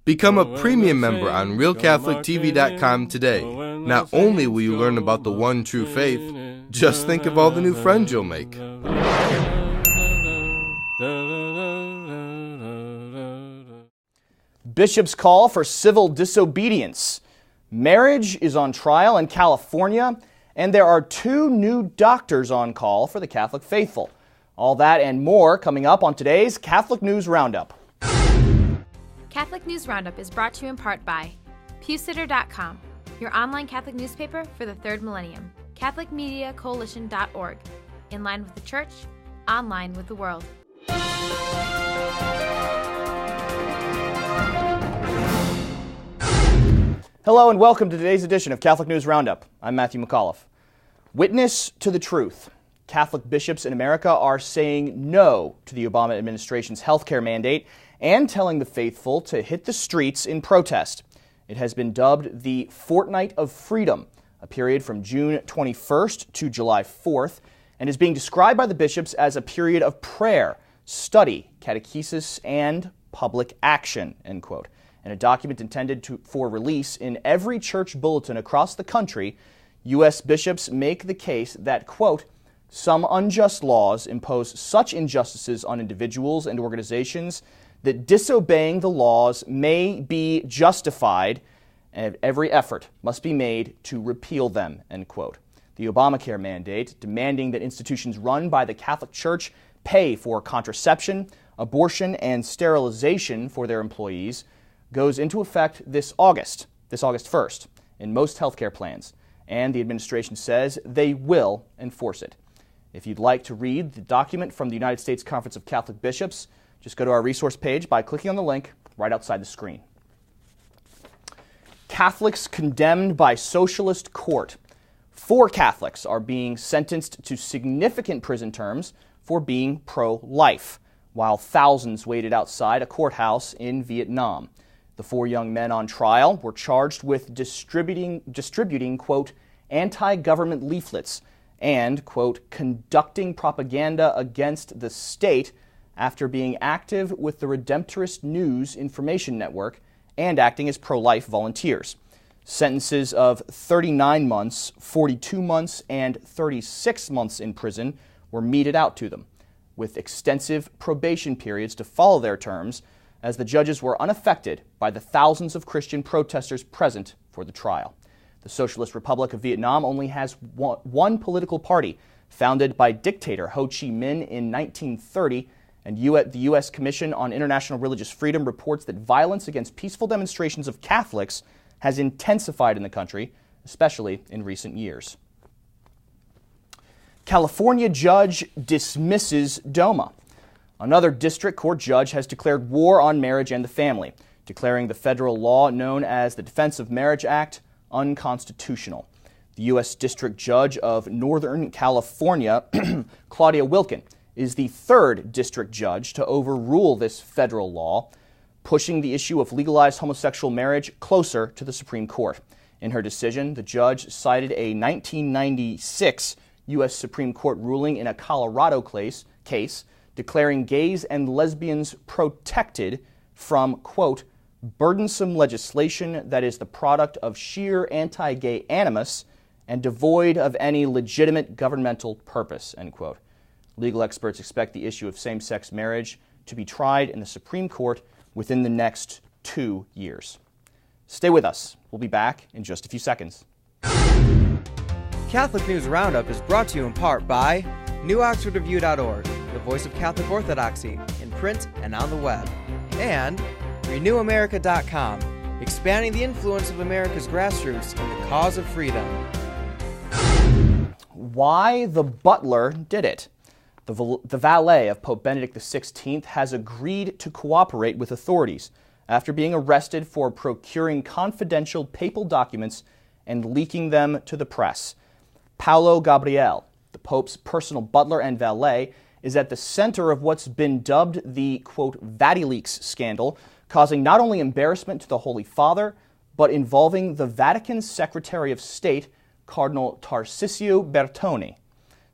Become a premium member on RealCatholicTV.com today. Not only will you learn about the one true faith, just think of all the new friends you'll make. Bishops call for civil disobedience. Marriage is on trial in California, and there are 2 new doctors on call for the Catholic faithful. All that and more coming up on today's Catholic News Roundup. Catholic News Roundup is brought to you in part by PewSitter.com, your online Catholic newspaper for the third millennium, CatholicMediaCoalition.org, in line with the Church, online with the world. Hello and welcome to today's edition of Catholic News Roundup. I'm Matthew McAuliffe. Witness to the truth. Catholic bishops in America are saying no to the Obama administration's healthcare mandate and telling the faithful to hit the streets in protest. It has been dubbed the Fortnight of Freedom, a period from June 21st to July 4th, and is being described by the bishops as a period of prayer, study, catechesis, and public action, end quote. In a document intended for release in every church bulletin across the country, U.S. bishops make the case that, quote, some unjust laws impose such injustices on individuals and organizations that disobeying the laws may be justified, and every effort must be made to repeal them, end quote. The Obamacare mandate, demanding that institutions run by the Catholic Church pay for contraception, abortion, and sterilization for their employees, goes into effect this August 1st, in most healthcare plans, and the administration says they will enforce it. If you'd like to read the document from the United States Conference of Catholic Bishops, just go to our resource page by clicking on the link right outside the screen. Catholics condemned by Socialist court. 4 Catholics are being sentenced to significant prison terms for being pro-life, while thousands waited outside a courthouse in Vietnam. The 4 young men on trial were charged with distributing quote, anti-government leaflets and, quote, conducting propaganda against the state after being active with the Redemptorist News Information Network and acting as pro-life volunteers. Sentences of 39 months, 42 months, and 36 months in prison were meted out to them, with extensive probation periods to follow their terms, as the judges were unaffected by the thousands of Christian protesters present for the trial. The Socialist Republic of Vietnam only has one political party, founded by dictator Ho Chi Minh in 1930, and the U.S. Commission on International Religious Freedom reports that violence against peaceful demonstrations of Catholics has intensified in the country, especially in recent years. California judge dismisses DOMA. Another district court judge has declared war on marriage and the family, declaring the federal law known as the Defense of Marriage Act unconstitutional. The U.S. District Judge of Northern California, Claudia Wilken, is the 3rd district judge to overrule this federal law, pushing the issue of legalized homosexual marriage closer to the Supreme Court. In her decision, the judge cited a 1996 U.S. Supreme Court ruling in a Colorado case declaring gays and lesbians protected from, quote, burdensome legislation that is the product of sheer anti-gay animus and devoid of any legitimate governmental purpose, end quote. Legal experts expect the issue of same-sex marriage to be tried in the Supreme Court within the next 2 years. Stay with us. We'll be back in just a few seconds. Catholic News Roundup is brought to you in part by NewOxfordReview.org, the voice of Catholic Orthodoxy, in print and on the web, and RenewAmerica.com, expanding the influence of America's grassroots in the cause of freedom. Why the Butler Did It. The valet of Pope Benedict XVI has agreed to cooperate with authorities after being arrested for procuring confidential papal documents and leaking them to the press. Paolo Gabriele, the Pope's personal butler and valet, is at the center of what's been dubbed the, quote, VatiLeaks scandal, causing not only embarrassment to the Holy Father, but involving the Vatican's Secretary of State, Cardinal Tarcisio Bertone.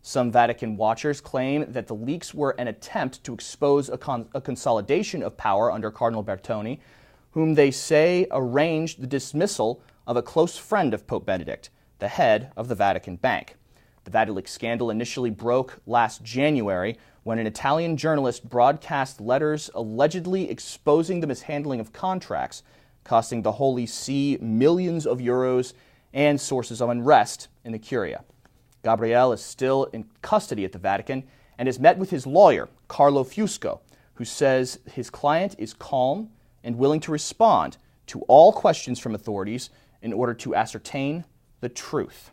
Some Vatican watchers claim that the leaks were an attempt to expose a consolidation of power under Cardinal Bertone, whom they say arranged the dismissal of a close friend of Pope Benedict, the head of the Vatican Bank. The Vatican scandal initially broke last January when an Italian journalist broadcast letters allegedly exposing the mishandling of contracts, costing the Holy See millions of euros and sources of unrest in the Curia. Gabriele is still in custody at the Vatican and has met with his lawyer, Carlo Fusco, who says his client is calm and willing to respond to all questions from authorities in order to ascertain the truth.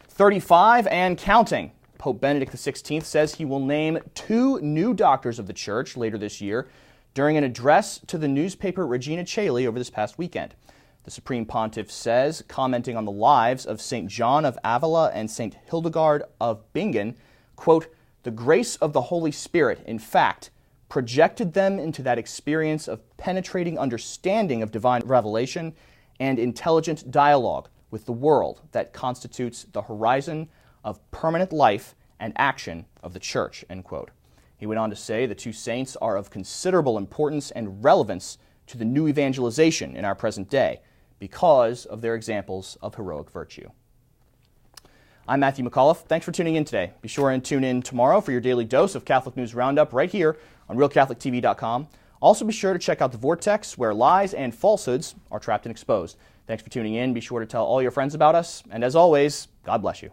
35 and counting. Pope Benedict XVI says he will name 2 new doctors of the Church later this year during an address to the newspaper Regina Coeli over this past weekend. The Supreme Pontiff says, commenting on the lives of St. John of Avila and St. Hildegard of Bingen, quote, "The grace of the Holy Spirit, in fact, projected them into that experience of penetrating understanding of divine revelation and intelligent dialogue with the world that constitutes the horizon of permanent life and action of the Church," end quote. He went on to say the 2 saints are of considerable importance and relevance to the new evangelization in our present day because of their examples of heroic virtue. I'm Matthew McAuliffe. Thanks for tuning in today. Be sure and tune in tomorrow for your daily dose of Catholic News Roundup right here on RealCatholicTV.com. Also be sure to check out The Vortex, where lies and falsehoods are trapped and exposed. Thanks for tuning in. Be sure to tell all your friends about us. And as always, God bless you.